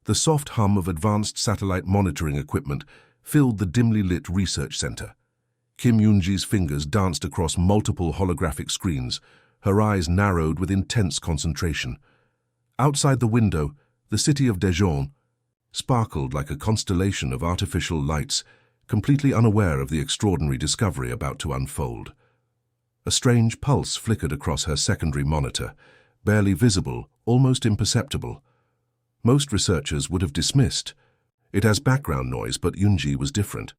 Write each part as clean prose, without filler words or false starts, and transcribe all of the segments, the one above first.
The soft hum of advanced satellite monitoring equipment filled the dimly lit research center. Kim Yoonji's fingers danced across multiple holographic screens, her eyes narrowed with intense concentration. Outside the window, the city of Daejeon sparkled like a constellation of artificial lights, completely unaware of the extraordinary discovery about to unfold. A strange pulse flickered across her secondary monitor, barely visible, almost imperceptible. Most researchers would have dismissed it as background noise, but Yoonji was different.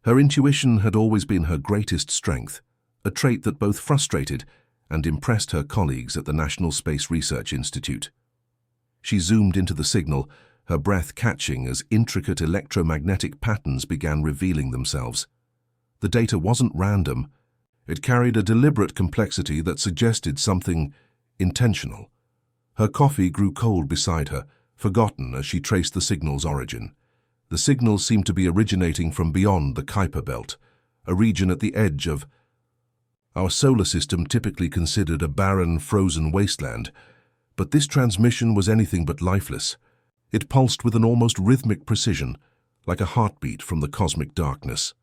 Her intuition had always been her greatest strength, a trait that both frustrated and impressed her colleagues at the National Space Research Institute. She zoomed into the signal, her breath catching as intricate electromagnetic patterns began revealing themselves. The data wasn't random. It carried a deliberate complexity that suggested something intentional. Her coffee grew cold beside her, forgotten as she traced the signal's origin. The signal seemed to be originating from beyond the Kuiper Belt, a region at the edge of our solar system, typically considered a barren, frozen wasteland. But this transmission was anything but lifeless. It pulsed with an almost rhythmic precision, like a heartbeat from the cosmic darkness.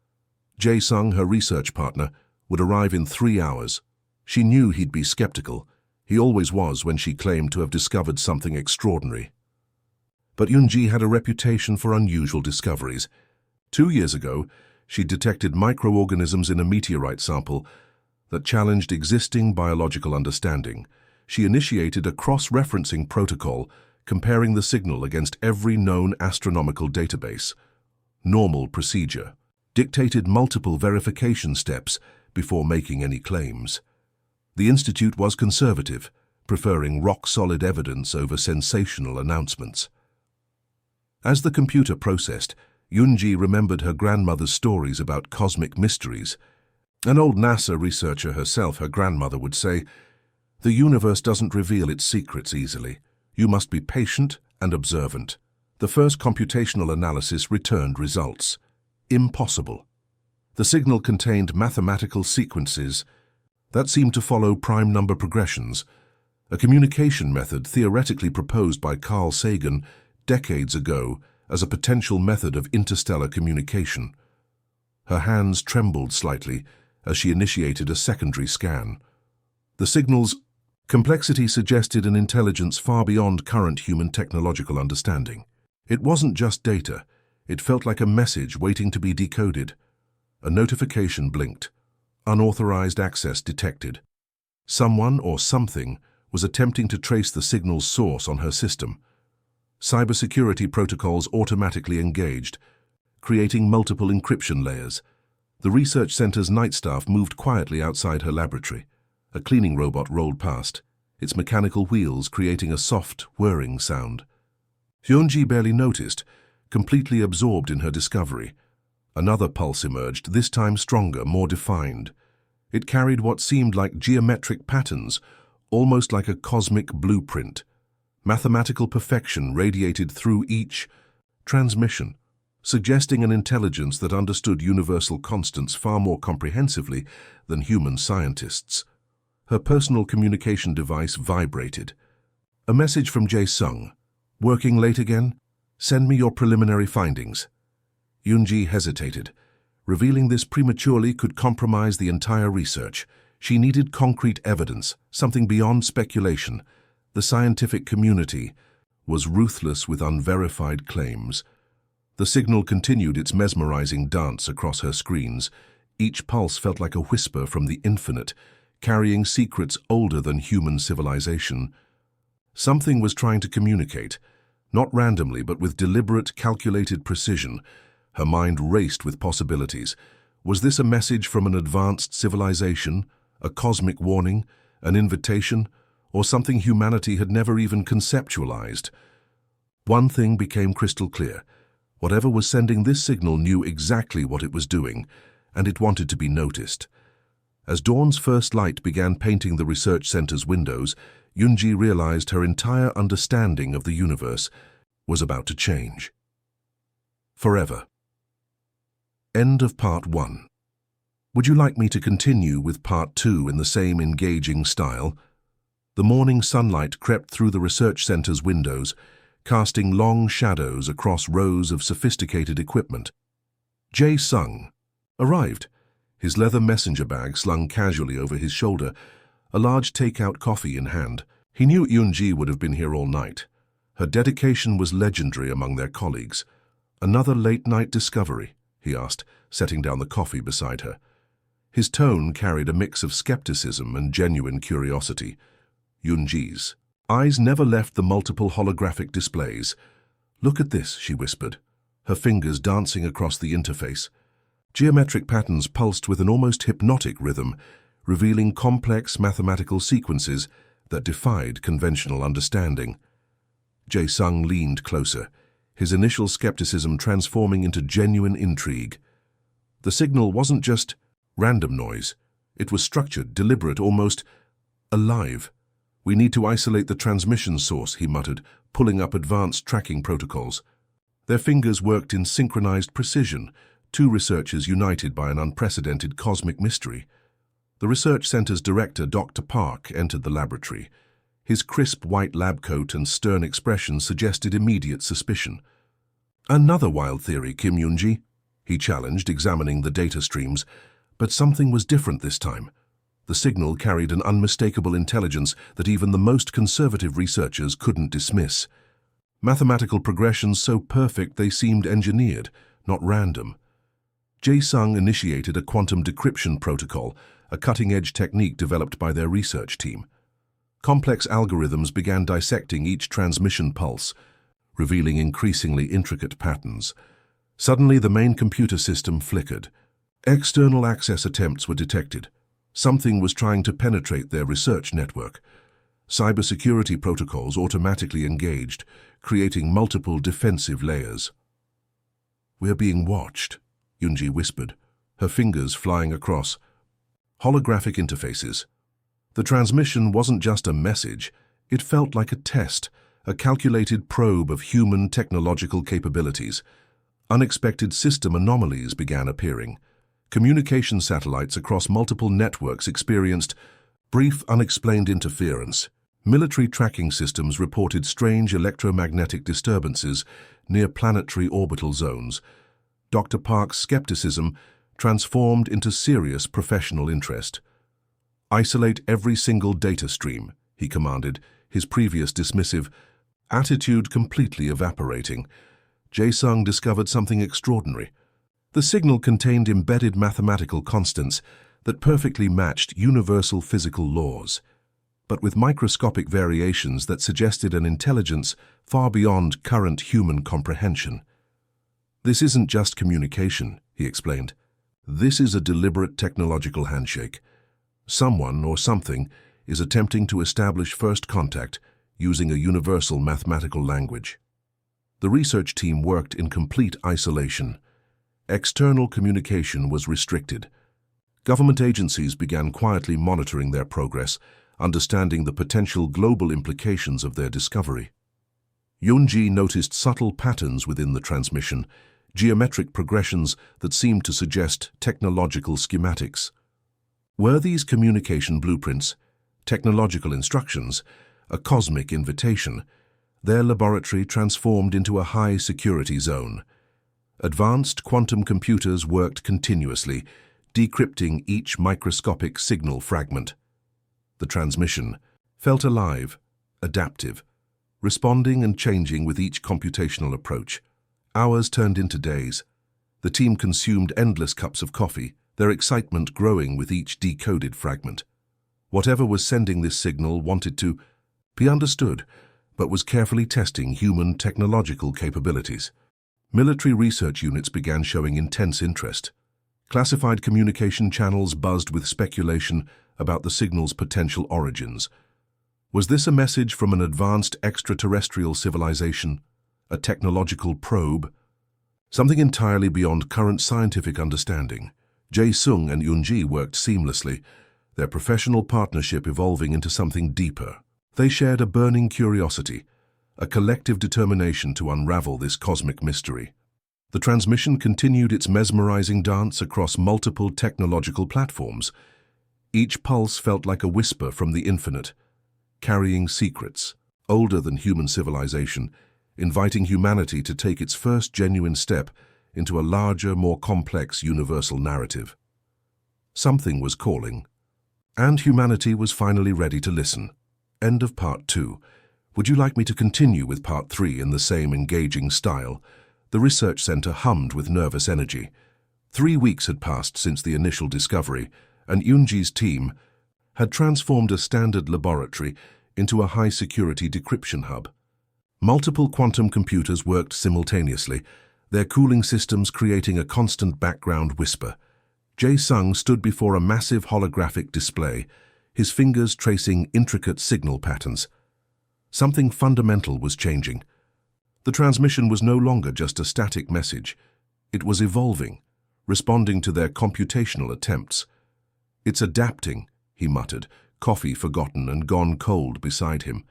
Jae-sung, her research partner, would arrive in 3 hours. She knew he'd be skeptical. He always was when she claimed to have discovered something extraordinary. But Yoonji had a reputation for unusual discoveries. 2 years ago, she detected microorganisms in a meteorite sample that challenged existing biological understanding. She initiated a cross-referencing protocol comparing the signal against every known astronomical database. Normal procedure dictated multiple verification steps before making any claims. The Institute was conservative, preferring rock-solid evidence over sensational announcements. As the computer processed, Yoonji remembered her grandmother's stories about cosmic mysteries. An old NASA researcher herself, her grandmother would say, "The universe doesn't reveal its secrets easily. You must be patient and observant." The first computational analysis returned results. Impossible. The signal contained mathematical sequences that seemed to follow prime number progressions, a communication method theoretically proposed by Carl Sagan decades ago as a potential method of interstellar communication. Her hands trembled slightly as she initiated a secondary scan. The signal's complexity suggested an intelligence far beyond current human technological understanding. It wasn't just data. It felt like a message waiting to be decoded. A notification blinked. Unauthorized access detected. Someone or something was attempting to trace the signal's source on her system. Cybersecurity protocols automatically engaged, creating multiple encryption layers. The research center's night staff moved quietly outside her laboratory. A cleaning robot rolled past, its mechanical wheels creating a soft, whirring sound. Yoonji barely noticed, completely absorbed in her discovery. Another pulse emerged, this time stronger, more defined. It carried what seemed like geometric patterns, almost like a cosmic blueprint. Mathematical perfection radiated through each transmission, suggesting an intelligence that understood universal constants far more comprehensively than human scientists. Her personal communication device vibrated. A message from Jae-sung. "Working late again? Send me your preliminary findings." Yoonji hesitated. Revealing this prematurely could compromise the entire research. She needed concrete evidence, something beyond speculation. The scientific community was ruthless with unverified claims. The signal continued its mesmerizing dance across her screens. Each pulse felt like a whisper from the infinite, carrying secrets older than human civilization. Something was trying to communicate, not randomly but with deliberate, calculated precision. Her mind raced with possibilities. Was this a message from an advanced civilization, a cosmic warning, an invitation, or something humanity had never even conceptualized? One thing became crystal clear. Whatever was sending this signal knew exactly what it was doing, and it wanted to be noticed. As dawn's first light began painting the research center's windows, Yoonji realized her entire understanding of the universe was about to change. Forever. End of Part 1. Would you like me to continue with Part 2 in the same engaging style? The morning sunlight crept through the research center's windows, casting long shadows across rows of sophisticated equipment. Jae-sung arrived, his leather messenger bag slung casually over his shoulder, a large take-out coffee in hand. He knew Yoon-ji would have been here all night. Her dedication was legendary among their colleagues. "Another late-night discovery?" he asked, setting down the coffee beside her. His tone carried a mix of skepticism and genuine curiosity. Yoon-ji's eyes never left the multiple holographic displays. "Look at this," she whispered, her fingers dancing across the interface. Geometric patterns pulsed with an almost hypnotic rhythm, revealing complex mathematical sequences that defied conventional understanding. Jae-sung leaned closer, his initial skepticism transforming into genuine intrigue. The signal wasn't just random noise. It was structured, deliberate, almost alive. "We need to isolate the transmission source," he muttered, pulling up advanced tracking protocols. Their fingers worked in synchronized precision, two researchers united by an unprecedented cosmic mystery. The research center's director, Dr. Park, entered the laboratory. His crisp white lab coat and stern expression suggested immediate suspicion. "Another wild theory, Kim Yoon-ji," he challenged, examining the data streams. But something was different this time. The signal carried an unmistakable intelligence that even the most conservative researchers couldn't dismiss. Mathematical progressions so perfect they seemed engineered, not random. Jae-sung initiated a quantum decryption protocol, a cutting-edge technique developed by their research team. Complex algorithms began dissecting each transmission pulse, revealing increasingly intricate patterns. Suddenly, the main computer system flickered. External access attempts were detected. Something was trying to penetrate their research network. Cybersecurity protocols automatically engaged, creating multiple defensive layers. "We're being watched," Yoon-ji whispered, her fingers flying across holographic interfaces. The transmission wasn't just a message, it felt like a test, a calculated probe of human technological capabilities. Unexpected system anomalies began appearing. Communication satellites across multiple networks experienced brief, unexplained interference. Military tracking systems reported strange electromagnetic disturbances near planetary orbital zones. Dr. Park's skepticism transformed into serious professional interest. "Isolate every single data stream," he commanded, his previous dismissive attitude completely evaporating. Jae-sung discovered something extraordinary. The signal contained embedded mathematical constants that perfectly matched universal physical laws, but with microscopic variations that suggested an intelligence far beyond current human comprehension. "This isn't just communication," he explained. "This is a deliberate technological handshake. Someone or something is attempting to establish first contact using a universal mathematical language." The research team worked in complete isolation. External communication was restricted. Government agencies began quietly monitoring their progress, understanding the potential global implications of their discovery. Yoon-ji noticed subtle patterns within the transmission, geometric progressions that seemed to suggest technological schematics. Were these communication blueprints, technological instructions, a cosmic invitation? Their laboratory transformed into a high-security zone. Advanced quantum computers worked continuously, decrypting each microscopic signal fragment. The transmission felt alive, adaptive, responding and changing with each computational approach. Hours turned into days. The team consumed endless cups of coffee, their excitement growing with each decoded fragment. Whatever was sending this signal wanted to be understood, but was carefully testing human technological capabilities. Military research units began showing intense interest. Classified communication channels buzzed with speculation about the signal's potential origins. Was this a message from an advanced extraterrestrial civilization, a technological probe? Something entirely beyond current scientific understanding. Jae-sung and Yoon-ji worked seamlessly, their professional partnership evolving into something deeper. They shared a burning curiosity, a collective determination to unravel this cosmic mystery. The transmission continued its mesmerizing dance across multiple technological platforms. Each pulse felt like a whisper from the infinite, carrying secrets older than human civilization, inviting humanity to take its first genuine step into a larger, more complex universal narrative. Something was calling, and humanity was finally ready to listen. End of Part 2. Would you like me to continue with Part 3 in the same engaging style? The research center hummed with nervous energy. 3 weeks had passed since the initial discovery, and Yunji's team had transformed a standard laboratory into a high-security decryption hub. Multiple quantum computers worked simultaneously, their cooling systems creating a constant background whisper. Jae-sung stood before a massive holographic display, his fingers tracing intricate signal patterns. Something fundamental was changing. The transmission was no longer just a static message. It was evolving, responding to their computational attempts. "It's adapting," he muttered, coffee forgotten and gone cold beside him.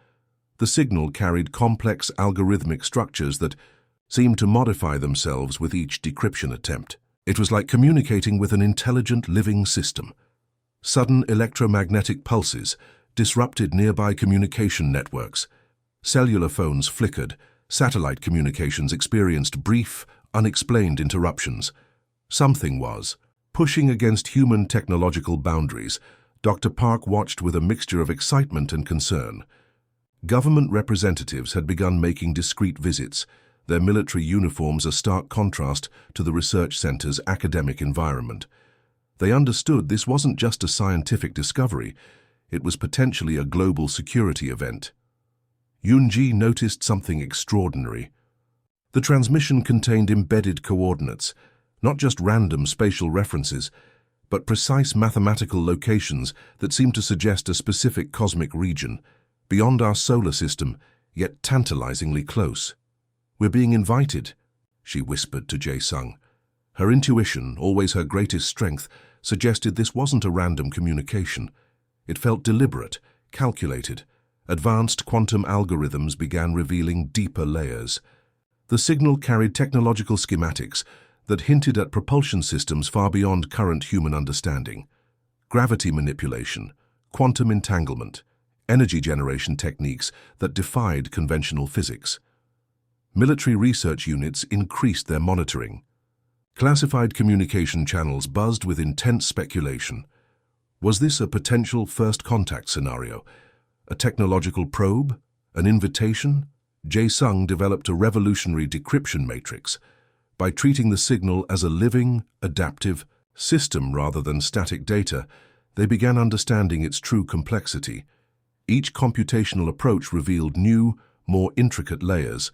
The signal carried complex algorithmic structures that seemed to modify themselves with each decryption attempt. It was like communicating with an intelligent living system. Sudden electromagnetic pulses disrupted nearby communication networks. Cellular phones flickered. Satellite communications experienced brief, unexplained interruptions. Something was pushing against human technological boundaries. Dr. Park watched with a mixture of excitement and concern. Government representatives had begun making discreet visits, their military uniforms a stark contrast to the research center's academic environment. They understood this wasn't just a scientific discovery, it was potentially a global security event. Yunji noticed something extraordinary. The transmission contained embedded coordinates, not just random spatial references, but precise mathematical locations that seemed to suggest a specific cosmic region, beyond our solar system, yet tantalizingly close. "We're being invited," she whispered to Jae-sung. Her intuition, always her greatest strength, suggested this wasn't a random communication. It felt deliberate, calculated. Advanced quantum algorithms began revealing deeper layers. The signal carried technological schematics that hinted at propulsion systems far beyond current human understanding. Gravity manipulation, quantum entanglement, energy generation techniques that defied conventional physics. Military research units increased their monitoring. Classified communication channels buzzed with intense speculation. Was this a potential first contact scenario? A technological probe? An invitation? Jae-sung developed a revolutionary decryption matrix. By treating the signal as a living, adaptive system rather than static data, they began understanding its true complexity. Each computational approach revealed new, more intricate layers.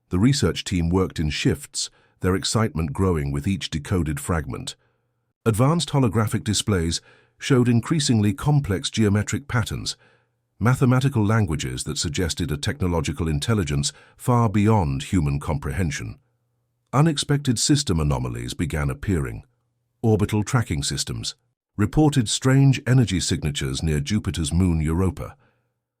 The research team worked in shifts, their excitement growing with each decoded fragment. Advanced holographic displays showed increasingly complex geometric patterns, mathematical languages that suggested a technological intelligence far beyond human comprehension. Unexpected system anomalies began appearing. Orbital tracking systems reported strange energy signatures near Jupiter's moon Europa.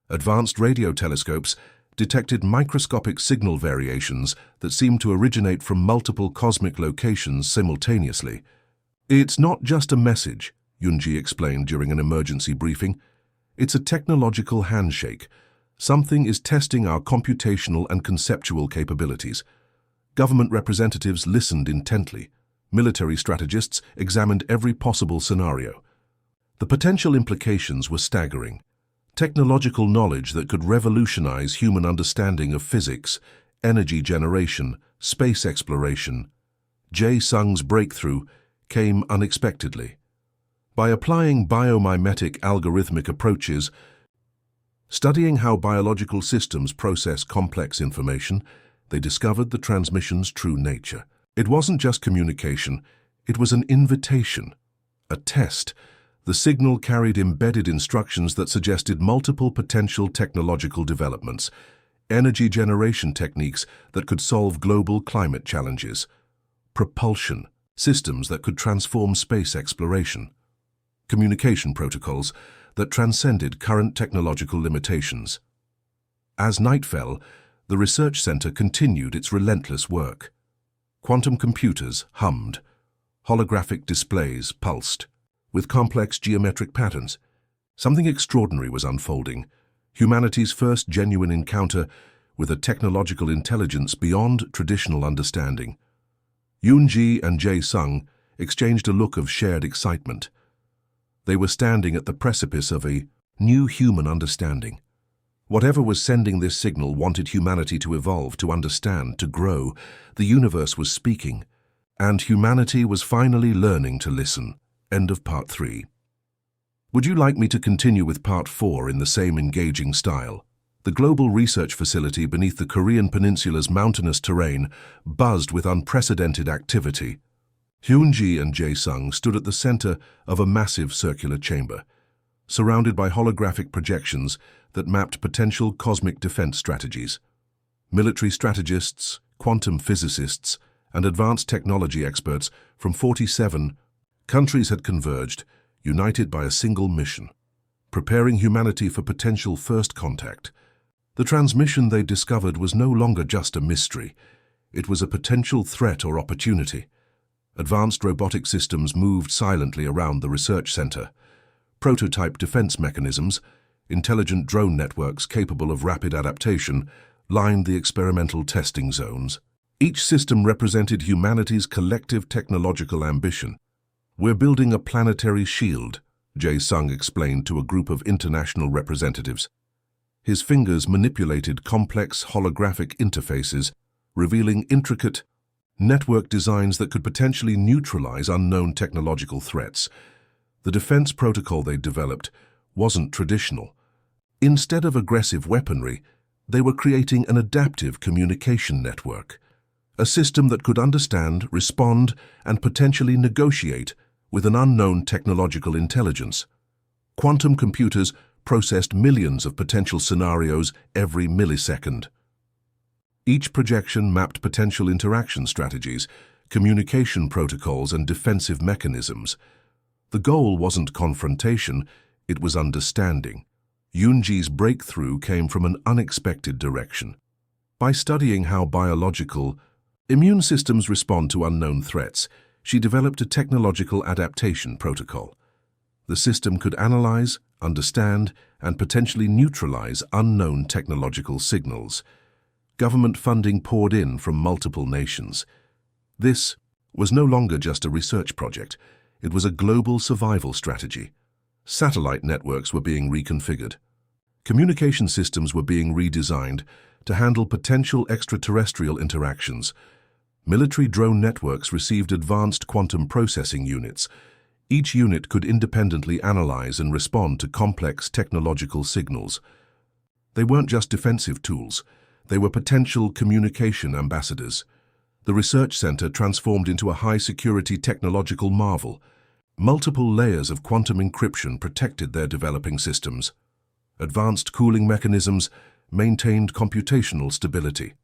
Advanced radio telescopes detected microscopic signal variations that seemed to originate from multiple cosmic locations simultaneously. "It's not just a message," Yunji explained during an emergency briefing. "It's a technological handshake. Something is testing our computational and conceptual capabilities." Government representatives listened intently. Military strategists examined every possible scenario. The potential implications were staggering. Technological knowledge that could revolutionize human understanding of physics, energy generation, space exploration. Jae-sung's breakthrough came unexpectedly. By applying biomimetic algorithmic approaches, studying how biological systems process complex information, they discovered the transmission's true nature. It wasn't just communication, it was an invitation, a test. The signal carried embedded instructions that suggested multiple potential technological developments, energy generation techniques that could solve global climate challenges, propulsion, systems that could transform space exploration, communication protocols that transcended current technological limitations. As night fell, the research center continued its relentless work. Quantum computers hummed, holographic displays pulsed. With complex geometric patterns, something extraordinary was unfolding. Humanity's first genuine encounter with a technological intelligence beyond traditional understanding. Yoonji and Jae-sung exchanged a look of shared excitement. They were standing at the precipice of a new human understanding. Whatever was sending this signal wanted humanity to evolve, to understand, to grow. The universe was speaking, and humanity was finally learning to listen. End of Part 3. Would you like me to continue with Part 4 in the same engaging style? The global research facility beneath the Korean peninsula's mountainous terrain buzzed with unprecedented activity. Hyunji and Jae-sung stood at the center of a massive circular chamber, surrounded by holographic projections that mapped potential cosmic defense strategies. Military strategists, quantum physicists, and advanced technology experts from 47 countries had converged, united by a single mission: preparing humanity for potential first contact. The transmission they discovered was no longer just a mystery. It was a potential threat or opportunity. Advanced robotic systems moved silently around the research center. Prototype defense mechanisms, intelligent drone networks capable of rapid adaptation, lined the experimental testing zones. Each system represented humanity's collective technological ambition. "We're building a planetary shield," Jae-sung explained to a group of international representatives. His fingers manipulated complex holographic interfaces, revealing intricate network designs that could potentially neutralize unknown technological threats. The defense protocol they developed wasn't traditional. Instead of aggressive weaponry, they were creating an adaptive communication network, a system that could understand, respond, and potentially negotiate with an unknown technological intelligence. Quantum computers processed millions of potential scenarios every millisecond. Each projection mapped potential interaction strategies, communication protocols, and defensive mechanisms. The goal wasn't confrontation, it was understanding. Yoonji's breakthrough came from an unexpected direction. By studying how biological immune systems respond to unknown threats, she developed a technological adaptation protocol. The system could analyze, understand, and potentially neutralize unknown technological signals. Government funding poured in from multiple nations. This was no longer just a research project, it was a global survival strategy. Satellite networks were being reconfigured. Communication systems were being redesigned to handle potential extraterrestrial interactions. Military drone networks received advanced quantum processing units. Each unit could independently analyze and respond to complex technological signals. They weren't just defensive tools. They were potential communication ambassadors. The research center transformed into a high-security technological marvel. Multiple layers of quantum encryption protected their developing systems. Advanced cooling mechanisms maintained computational stability.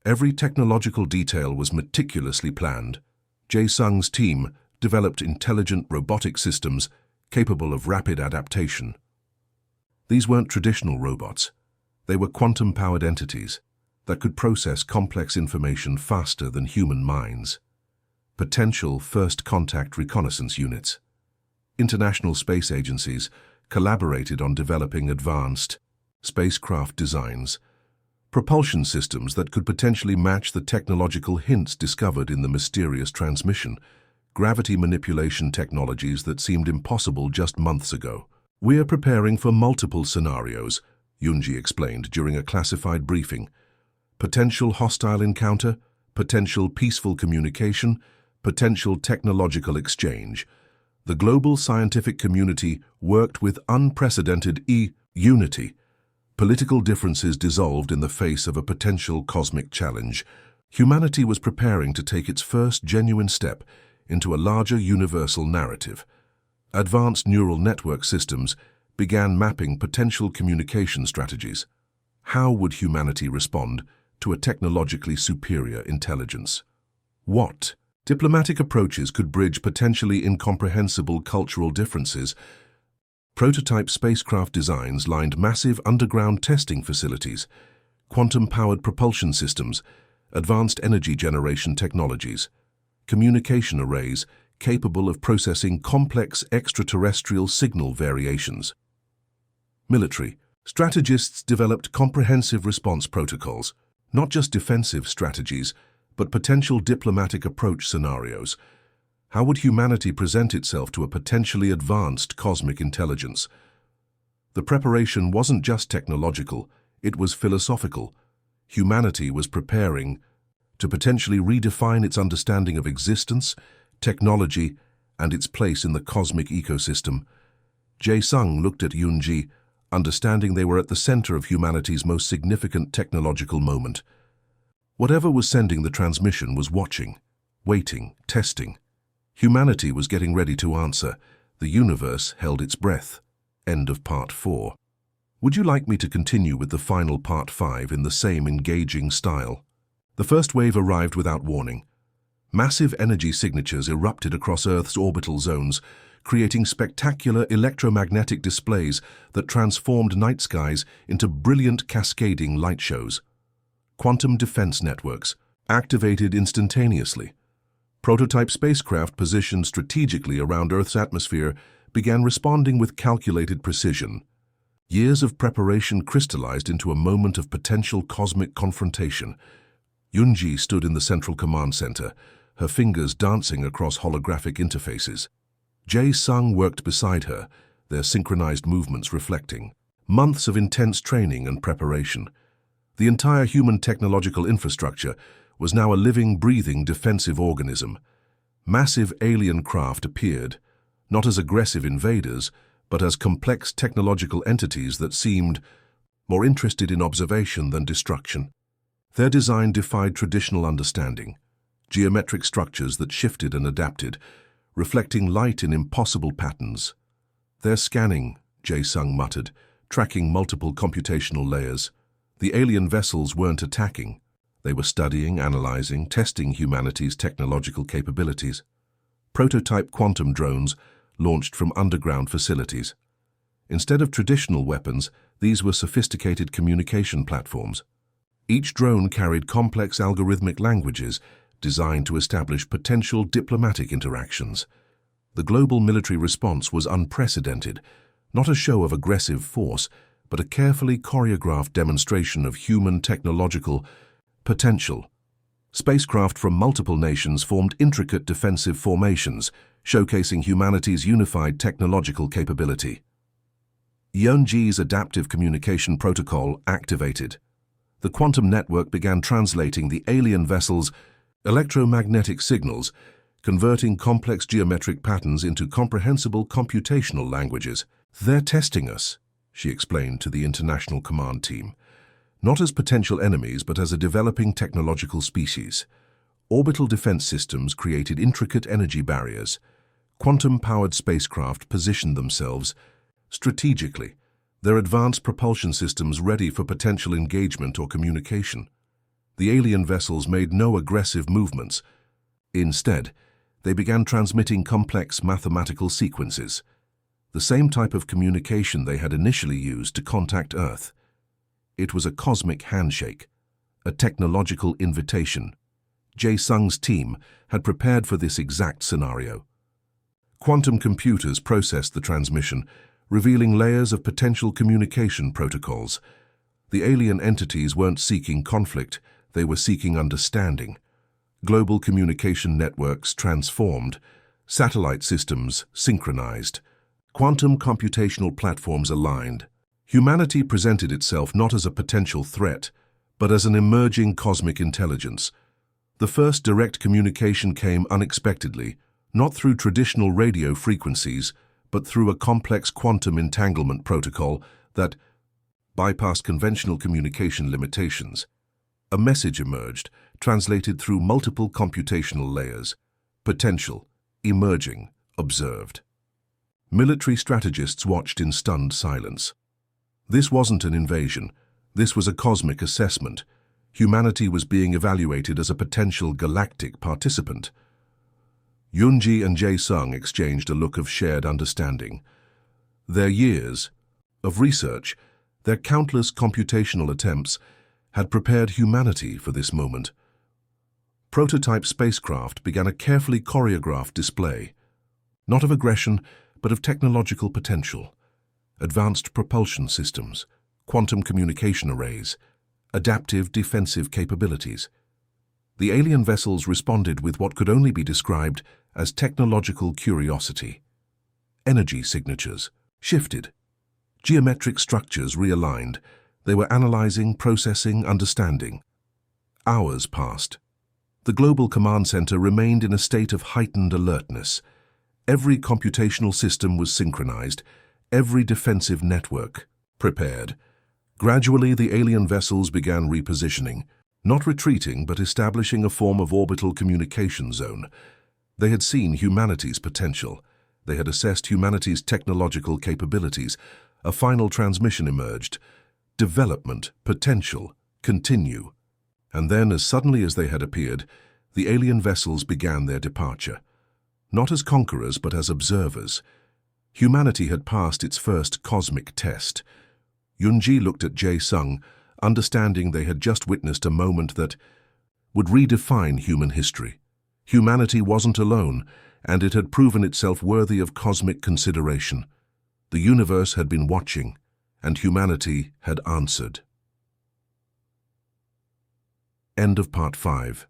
Every technological detail was meticulously planned. Jae-sung's team developed intelligent robotic systems capable of rapid adaptation. These weren't traditional robots. They were quantum-powered entities that could process complex information faster than human minds. Potential first-contact reconnaissance units. International space agencies collaborated on developing advanced spacecraft designs, propulsion systems that could potentially match the technological hints discovered in the mysterious transmission, gravity manipulation technologies that seemed impossible just months ago. "We're preparing for multiple scenarios," Yoonji explained during a classified briefing. "Potential hostile encounter, potential peaceful communication, potential technological exchange." The global scientific community worked with unprecedented unity. Political differences dissolved in the face of a potential cosmic challenge. Humanity was preparing to take its first genuine step into a larger universal narrative. Advanced neural network systems began mapping potential communication strategies. How would humanity respond to a technologically superior intelligence? What diplomatic approaches could bridge potentially incomprehensible cultural differences? Prototype spacecraft designs lined massive underground testing facilities, quantum-powered propulsion systems, advanced energy generation technologies, communication arrays capable of processing complex extraterrestrial signal variations. Military Strategists developed comprehensive response protocols, not just defensive strategies, but potential diplomatic approach scenarios. How would humanity present itself to a potentially advanced cosmic intelligence? The preparation wasn't just technological, it was philosophical. Humanity was preparing to potentially redefine its understanding of existence, technology, and its place in the cosmic ecosystem. Jae-sung looked at Yoon-ji, understanding they were at the center of humanity's most significant technological moment. Whatever was sending the transmission was watching, waiting, testing. Humanity was getting ready to answer. The universe held its breath. End of Part 4. Would you like me to continue with the final Part 5 in the same engaging style? The first wave arrived without warning. Massive energy signatures erupted across Earth's orbital zones, creating spectacular electromagnetic displays that transformed night skies into brilliant cascading light shows. Quantum defense networks, activated instantaneously. Prototype spacecraft positioned strategically around Earth's atmosphere began responding with calculated precision. Years of preparation crystallized into a moment of potential cosmic confrontation. Yoon-ji stood in the central command center, her fingers dancing across holographic interfaces. Jae-sung worked beside her, their synchronized movements reflecting months of intense training and preparation. The entire human technological infrastructure was now a living, breathing defensive organism. Massive alien craft appeared, not as aggressive invaders, but as complex technological entities that seemed more interested in observation than destruction. Their design defied traditional understanding, geometric structures that shifted and adapted, reflecting light in impossible patterns. "They're scanning," Jae-sung muttered, tracking multiple computational layers. The alien vessels weren't attacking. They were studying, analyzing, testing humanity's technological capabilities. Prototype quantum drones launched from underground facilities. Instead of traditional weapons, these were sophisticated communication platforms. Each drone carried complex algorithmic languages designed to establish potential diplomatic interactions. The global military response was unprecedented, not a show of aggressive force, but a carefully choreographed demonstration of human technological potential. Spacecraft from multiple nations formed intricate defensive formations, showcasing humanity's unified technological capability. Yoon-ji's adaptive communication protocol activated. The quantum network began translating the alien vessels' electromagnetic signals, converting complex geometric patterns into comprehensible computational languages. "They're testing us," she explained to the international command team. "Not as potential enemies, but as a developing technological species." Orbital defense systems created intricate energy barriers. Quantum-powered spacecraft positioned themselves strategically, their advanced propulsion systems ready for potential engagement or communication. The alien vessels made no aggressive movements. Instead, they began transmitting complex mathematical sequences, the same type of communication they had initially used to contact Earth. It was a cosmic handshake, a technological invitation. Jae-sung's team had prepared for this exact scenario. Quantum computers processed the transmission, revealing layers of potential communication protocols. The alien entities weren't seeking conflict, they were seeking understanding. Global communication networks transformed, satellite systems synchronized, quantum computational platforms aligned. Humanity presented itself not as a potential threat, but as an emerging cosmic intelligence. The first direct communication came unexpectedly, not through traditional radio frequencies, but through a complex quantum entanglement protocol that bypassed conventional communication limitations. A message emerged, translated through multiple computational layers. Potential, emerging, observed. Military strategists watched in stunned silence. This wasn't an invasion. This was a cosmic assessment. Humanity was being evaluated as a potential galactic participant. Yoon-ji and Jae-sung exchanged a look of shared understanding. Their years of research, their countless computational attempts, had prepared humanity for this moment. Prototype spacecraft began a carefully choreographed display, not of aggression, but of technological potential. Advanced propulsion systems, quantum communication arrays, adaptive defensive capabilities. The alien vessels responded with what could only be described as technological curiosity. Energy signatures shifted. Geometric structures realigned. They were analyzing, processing, understanding. Hours passed. The global command center remained in a state of heightened alertness. Every computational system was synchronized, every defensive network prepared. Gradually, the alien vessels began repositioning, not retreating but establishing a form of orbital communication zone. They had seen humanity's potential. They had assessed humanity's technological capabilities. A final transmission emerged. Development, potential, continue. And then, as suddenly as they had appeared, the alien vessels began their departure. Not as conquerors, but as observers. Humanity had passed its first cosmic test. Yunji looked at Jae-sung, understanding they had just witnessed a moment that would redefine human history. Humanity wasn't alone, and it had proven itself worthy of cosmic consideration. The universe had been watching, and humanity had answered. End of Part 5.